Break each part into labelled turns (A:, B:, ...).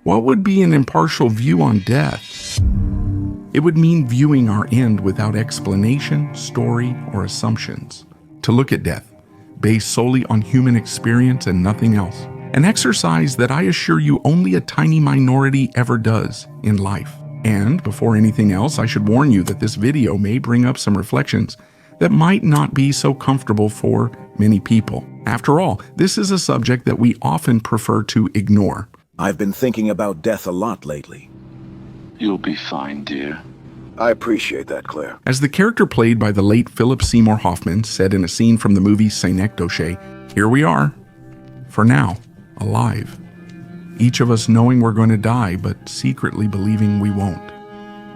A: What would be an impartial view on death? It would mean viewing our end without explanation, story, or assumptions. To look at death, based solely on human experience and nothing else. An exercise that I assure you only a tiny minority ever does in life. And before anything else, I should warn you that this video may bring up some reflections that might not be so comfortable for many people. After all, this is a subject that we often prefer to ignore.
B: I've been thinking about death a lot lately.
C: You'll be fine, dear.
B: I appreciate that, Claire.
A: As the character played by the late Philip Seymour Hoffman said in a scene from the movie Synecdoche, here we are, for now, alive. Each of us knowing we're going to die, but secretly believing we won't.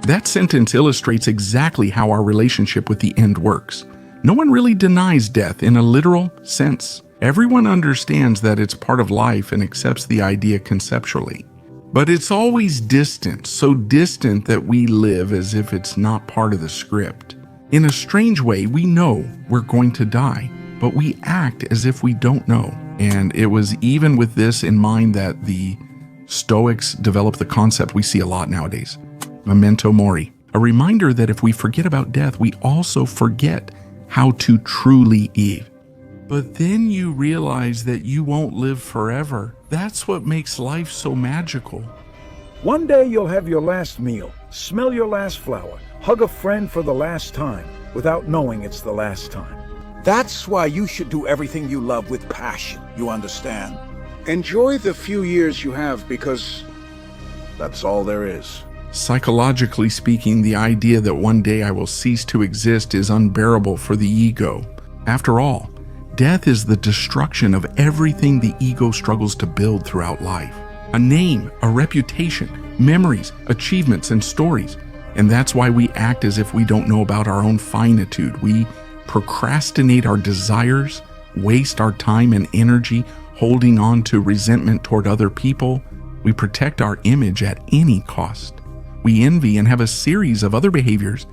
A: That sentence illustrates exactly how our relationship with the end works. No one really denies death in a literal sense. Everyone understands that it's part of life and accepts the idea conceptually. But it's always distant, so distant that we live as if it's not part of the script. In a strange way, we know we're going to die, but we act as if we don't know. And it was even with this in mind that the Stoics developed the concept we see a lot nowadays, memento mori, a reminder that if we forget about death, we also forget how to truly live. But then you realize that you won't live forever. That's what makes life so magical.
B: One day you'll have your last meal, smell your last flower, hug a friend for the last time, without knowing it's the last time. That's why you should do everything you love with passion, you understand? Enjoy the few years you have because that's all there is.
A: Psychologically speaking, the idea that one day I will cease to exist is unbearable for the ego. After all, death is the destruction of everything the ego struggles to build throughout life. A name, a reputation, memories, achievements, and stories. And that's why we act as if we don't know about our own finitude. We procrastinate our desires, waste our time and energy holding on to resentment toward other people. We protect our image at any cost. We envy and have a series of other behaviors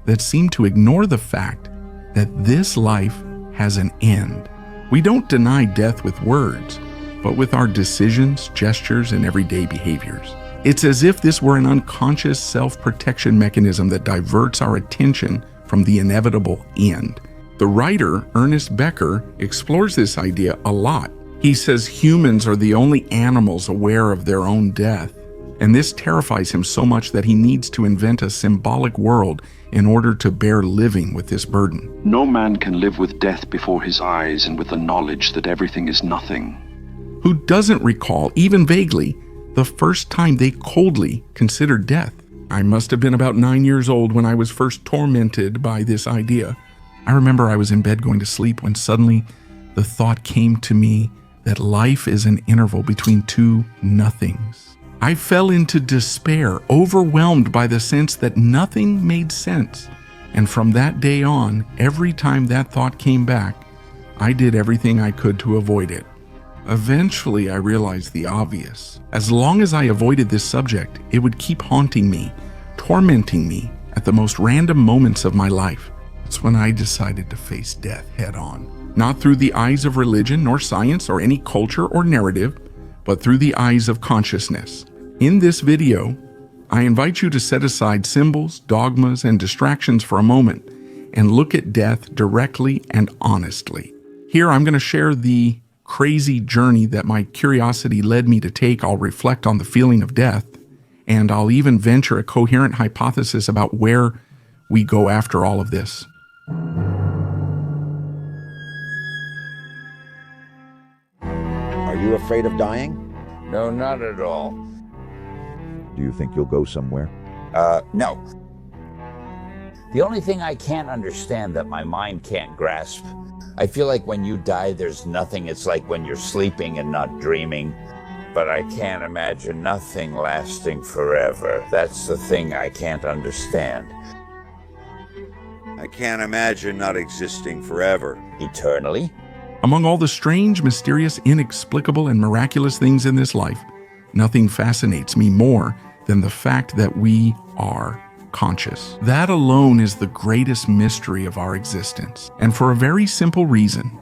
A: that seem to ignore the fact that this life has an end. We don't deny death with words, but with our decisions, gestures, and everyday behaviors. It's as if this were an unconscious self-protection mechanism that diverts our attention from the inevitable end. The writer, Ernest Becker, explores this idea a lot. He says humans are the only animals aware of their own death, and this terrifies him so much that he needs to invent a symbolic world in order to bear living with this burden.
C: No man can live with death before his eyes and with the knowledge that everything is nothing.
A: Who doesn't recall, even vaguely, the first time they coldly considered death? I must have been about 9 years old when I was first tormented by this idea. I remember I was in bed going to sleep when suddenly the thought came to me that life is an interval between two nothings. I fell into despair, overwhelmed by the sense that nothing made sense. And from that day on, every time that thought came back, I did everything I could to avoid it. Eventually, I realized the obvious. As long as I avoided this subject, it would keep haunting me, tormenting me at the most random moments of my life. It's when I decided to face death head on. Not through the eyes of religion, nor science, or any culture or narrative, but through the eyes of consciousness. In this video, I invite you to set aside symbols, dogmas, and distractions for a moment and look at death directly and honestly. Here, I'm going to share the crazy journey that my curiosity led me to take. I'll reflect on the feeling of death, and I'll even venture a coherent hypothesis about where we go after all of this.
D: Are you afraid of dying?
E: No, not at all.
D: Do you think you'll go somewhere?
E: No. The only thing I can't understand that my mind can't grasp, I feel like when you die, there's nothing. It's like when you're sleeping and not dreaming. But I can't imagine nothing lasting forever. That's the thing I can't understand.
F: I can't imagine not existing forever.
E: Eternally?
A: Among all the strange, mysterious, inexplicable, and miraculous things in this life, nothing fascinates me more than the fact that we are conscious. That alone is the greatest mystery of our existence. And for a very simple reason,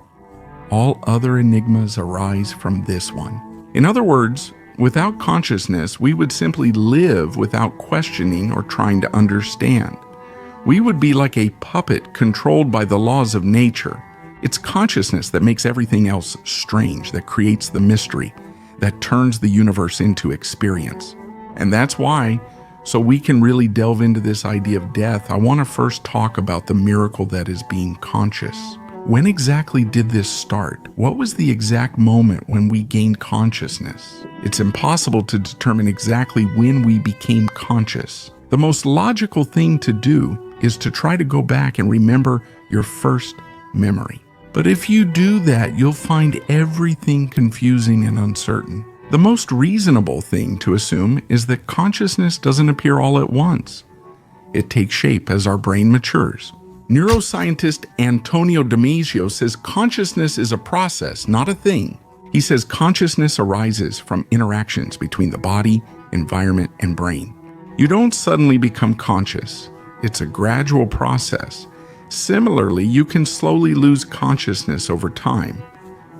A: all other enigmas arise from this one. In other words, Without consciousness, we would simply live without questioning or trying to understand. We would be like a puppet controlled by the laws of nature. It's consciousness that makes everything else strange, that creates the mystery, that turns the universe into experience. And that's why, so we can really delve into this idea of death, I want to first talk about the miracle that is being conscious. When exactly did this start? What was the exact moment when we gained consciousness? It's impossible to determine exactly when we became conscious. The most logical thing to do is to try to go back and remember your first memory. But if you do that, you'll find everything confusing and uncertain. The most reasonable thing to assume is that consciousness doesn't appear all at once. It takes shape as our brain matures. Neuroscientist Antonio Damasio says consciousness is a process, not a thing. He says consciousness arises from interactions between the body, environment, and brain. You don't suddenly become conscious. It's a gradual process. Similarly, you can slowly lose consciousness over time,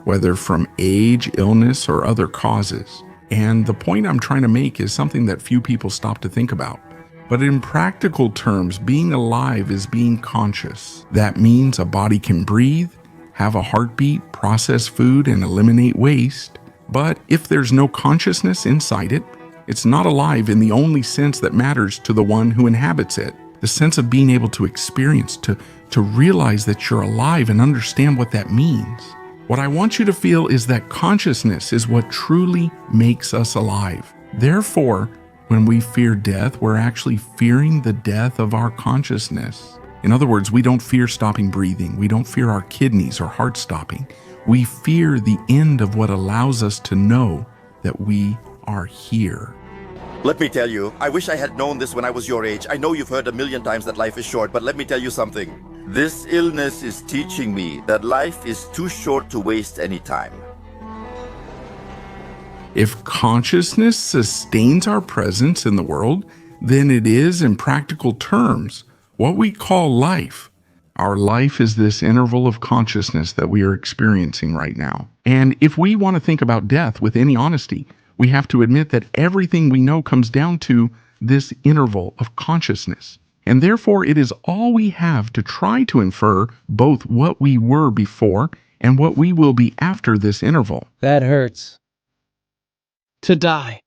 A: whether from age, illness, or other causes. And the point I'm trying to make is something that few people stop to think about. But in practical terms, being alive is being conscious. That means a body can breathe, have a heartbeat, process food, and eliminate waste. But if there's no consciousness inside it, it's not alive in the only sense that matters to the one who inhabits it. The sense of being able to experience, to realize that you're alive and understand what that means. What I want you to feel is that consciousness is what truly makes us alive. Therefore, when we fear death, we're actually fearing the death of our consciousness. In other words, we don't fear stopping breathing. We don't fear our kidneys or heart stopping. We fear the end of what allows us to know that we are here.
G: Let me tell you, I wish I had known this when I was your age. I know you've heard a million times that life is short, but let me tell you something. This illness is teaching me that life is too short to waste any time.
A: If consciousness sustains our presence in the world, then it is, in practical terms, what we call life. Our life is this interval of consciousness that we are experiencing right now. And if we want to think about death with any honesty, we have to admit that everything we know comes down to this interval of consciousness. And therefore, it is all we have to try to infer both what we were before and what we will be after this interval.
H: That hurts. To die.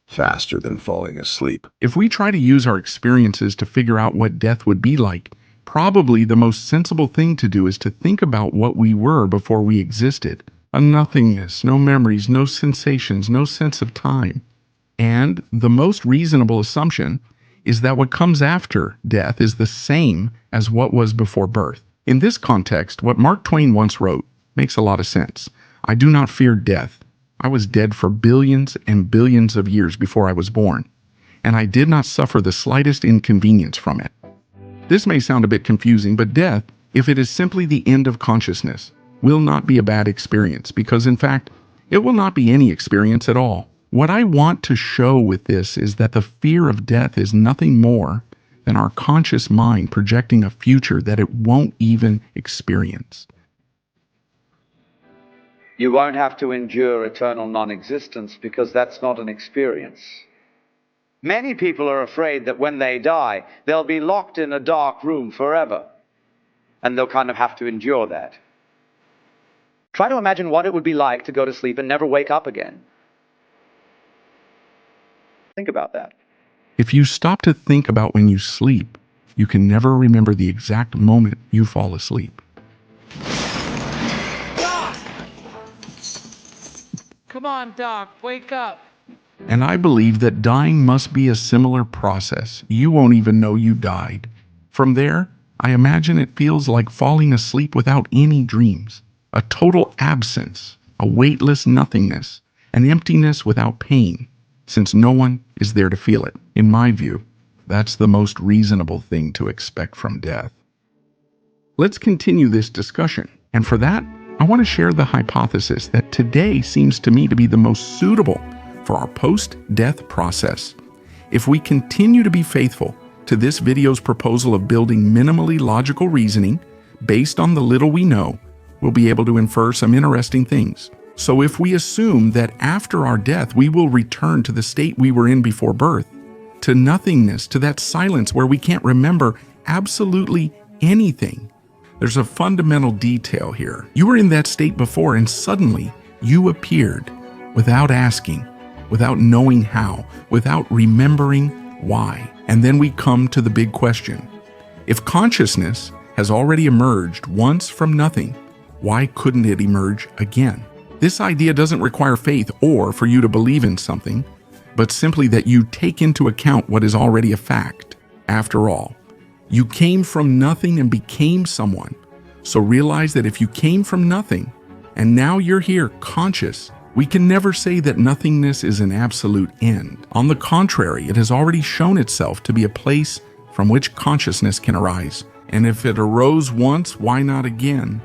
I: Faster than falling asleep.
A: If we try to use our experiences to figure out what death would be like, probably the most sensible thing to do is to think about what we were before we existed. A nothingness, no memories, no sensations, no sense of time. And the most reasonable assumption is that what comes after death is the same as what was before birth. In this context, what Mark Twain once wrote makes a lot of sense. I do not fear death. I was dead for billions and billions of years before I was born, and I did not suffer the slightest inconvenience from it. This may sound a bit confusing, but death, if it is simply the end of consciousness, will not be a bad experience, because in fact, it will not be any experience at all. What I want to show with this is that the fear of death is nothing more than our conscious mind projecting a future that it won't even experience.
J: You won't have to endure eternal non-existence because that's not an experience. Many people are afraid that when they die, they'll be locked in a dark room forever, and they'll kind of have to endure that. Try to imagine what it would be like to go to sleep and never wake up again. Think about that.
A: If you stop to think about when you sleep, you can never remember the exact moment you fall asleep.
H: Come on, Doc, wake up.
A: And I believe that dying must be a similar process. You won't even know you died. From there, I imagine it feels like falling asleep without any dreams. A total absence, a weightless nothingness, an emptiness without pain, since no one is there to feel it. In my view, that's the most reasonable thing to expect from death. Let's continue this discussion, and for that, I want to share the hypothesis that today seems to me to be the most suitable for our post-death process. If we continue to be faithful to this video's proposal of building minimally logical reasoning based on the little we know, we'll be able to infer some interesting things. So if we assume that after our death we will return to the state we were in before birth, to nothingness, to that silence where we can't remember absolutely anything, there's a fundamental detail here. You were in that state before and suddenly you appeared without asking, without knowing how, without remembering why. And then we come to the big question. If consciousness has already emerged once from nothing, why couldn't it emerge again? This idea doesn't require faith or for you to believe in something, but simply that you take into account what is already a fact. After all, you came from nothing and became someone. So realize that if you came from nothing and now you're here conscious, we can never say that nothingness is an absolute end. On the contrary, it has already shown itself to be a place from which consciousness can arise. And if it arose once, why not again?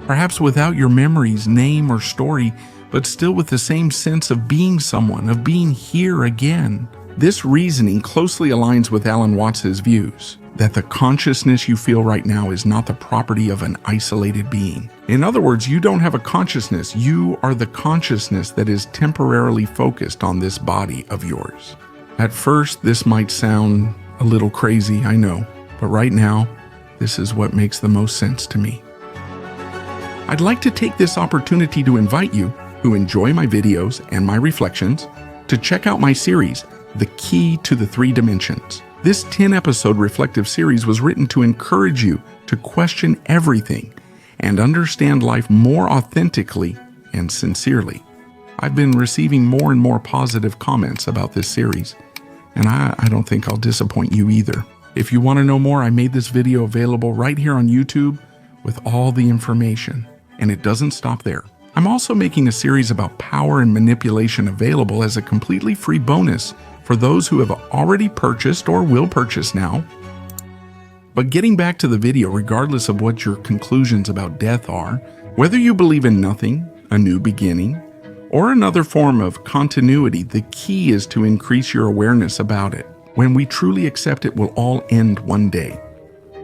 A: Perhaps without your memories, name, or story, but still with the same sense of being someone, of being here again. This reasoning closely aligns with Alan Watts' views that the consciousness you feel right now is not the property of an isolated being. In other words, you don't have a consciousness. You are the consciousness that is temporarily focused on this body of yours. At first, this might sound a little crazy, I know, but right now, this is what makes the most sense to me. I'd like to take this opportunity to invite you who enjoy my videos and my reflections to check out my series, The Key to the Three Dimensions. This 10-episode reflective series was written to encourage you to question everything and understand life more authentically and sincerely. I've been receiving more and more positive comments about this series, and I don't think I'll disappoint you either. If you want to know more, I made this video available right here on YouTube with all the information, and it doesn't stop there. I'm also making a series about power and manipulation available as a completely free bonus for those who have already purchased or will purchase now. But getting back to the video, regardless of what your conclusions about death are, whether you believe in nothing, a new beginning, or another form of continuity, the key is to increase your awareness about it. When we truly accept it will all end one day,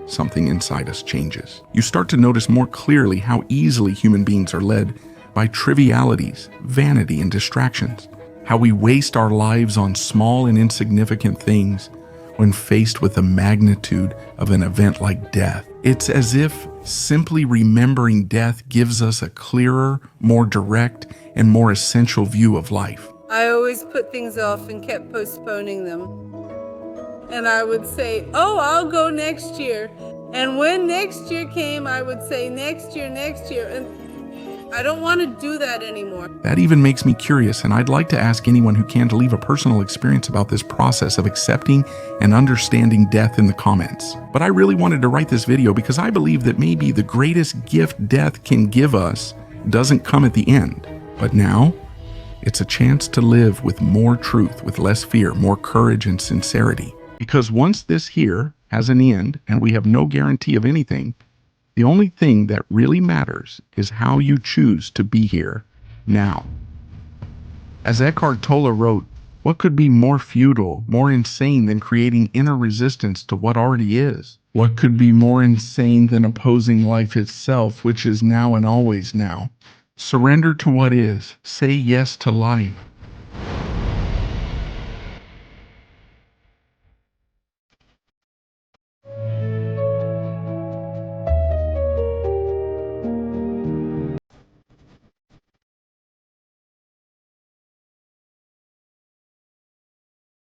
A: something inside us changes. You start to notice more clearly how easily human beings are led by trivialities, vanity, and distractions. How we waste our lives on small and insignificant things when faced with the magnitude of an event like death. It's as if simply remembering death gives us a clearer, more direct, and more essential view of life.
K: I always put things off and kept postponing them. And I would say, oh, I'll go next year. And when next year came, I would say next year. And I don't want to do that anymore.
A: That even makes me curious, and I'd like to ask anyone who can to leave a personal experience about this process of accepting and understanding death in the comments. But I really wanted to write this video because I believe that maybe the greatest gift death can give us doesn't come at the end, but now it's a chance to live with more truth, with less fear, more courage, and sincerity. Because once this here has an end, and we have no guarantee of anything, the only thing that really matters is how you choose to be here now. As Eckhart Tolle wrote, what could be more futile, more insane than creating inner resistance to what already is? What could be more insane than opposing life itself, which is now and always now? Surrender to what is. Say yes to life.